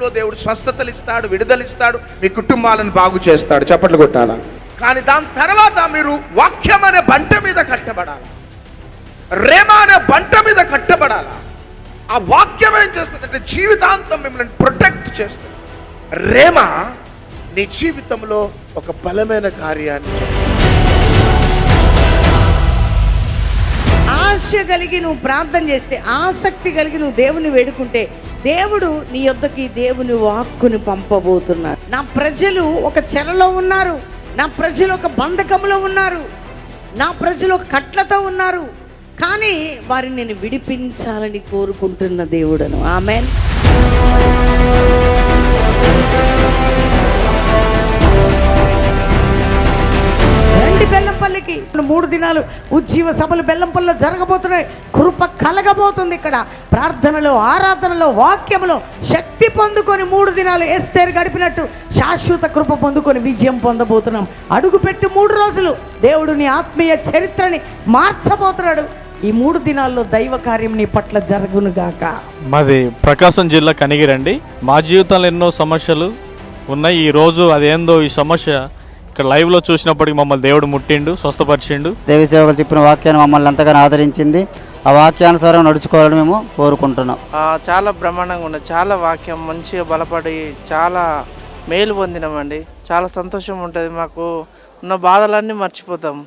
జీవితంలో దేవుడు స్వస్థతలు ఇస్తాడు, విడుదల ఇస్తాడు, మీ కుటుంబాలను బాగు చేస్తాడు. చప్పట్లు కొట్టాలా? కానీ దాని తర్వాత మీరు వాక్యం అనే బంట మీద కట్టబడాలి, రేమా అనే బంట మీద కట్టబడాలి. ఆ వాక్యం ఏం చేస్తుందంటే జీవితాంతం మిమ్మల్ని ప్రొటెక్ట్ చేస్తుంది. రేమా నీ జీవితంలో ఒక బలమైన కార్యాన్ని చేస్తుంది. ఆశ కలిగి నువ్వు ప్రార్థన చేస్తే, ఆసక్తి కలిగి నువ్వు దేవుని వేడుకుంటే, దేవుడు నీ యొద్దకి దేవుని వాక్కుని పంపబోతున్నాడు. నా ప్రజలు ఒక చెరలో ఉన్నారు, నా ప్రజలు ఒక బంధకంలో ఉన్నారు, నా ప్రజలు ఒక కట్లతో ఉన్నారు, కానీ వారిని నేను విడిపించాలని కోరుకుంటున్న దేవుడను. ఆమేన్. రండి బెల్లంపల్లికి. 3 దినాలు ఉజ్జీవ సభలు బెల్లంపల్లిలో జరగబోతున్నాయి. కృప కలగబోతుంది. ఇక్కడ ప్రార్థనలో, ఆరాధనలో, వాక్యములో శక్తి పొందుకొని 3 దినాలు ఎస్తేరు గడిపినట్టు శాశ్వత కృప పొందుకొని విజయం పొందబోతున్నాం. అడుగుపెట్టి 3 రోజులు దేవుడు నీ ఆత్మీయ చరిత్రని మార్చబోతున్నాడు. ఈ 3 దినాల్లో దైవ కార్యం నీ పట్ల జరుగునుగాక. మాది ప్రకాశం జిల్లా కనిగిరండి. మా జీవితంలో ఎన్నో సమస్యలు ఉన్నాయి. ఈరోజు అదేందో ఈ సమస్య ఇక్కడ లైవ్లో చూసినప్పటికీ మమ్మల్ని దేవుడు ముట్టిండు, స్వస్థపరిచిండు. దేవి సేవకులు చెప్పిన వాక్యాన్ని మమ్మల్ని ఎంతగానో ఆదరించింది. ఆ వాక్యానుసారం నడుచుకోవాలని మేము కోరుకుంటున్నాం. చాలా బ్రహ్మాండంగా ఉన్నది. చాలా వాక్యం మంచిగా బలపడి చాలా మేలు పొందినామండి. చాలా సంతోషం ఉంటుంది. మాకు ఉన్న బాధలన్నీ మర్చిపోతాం.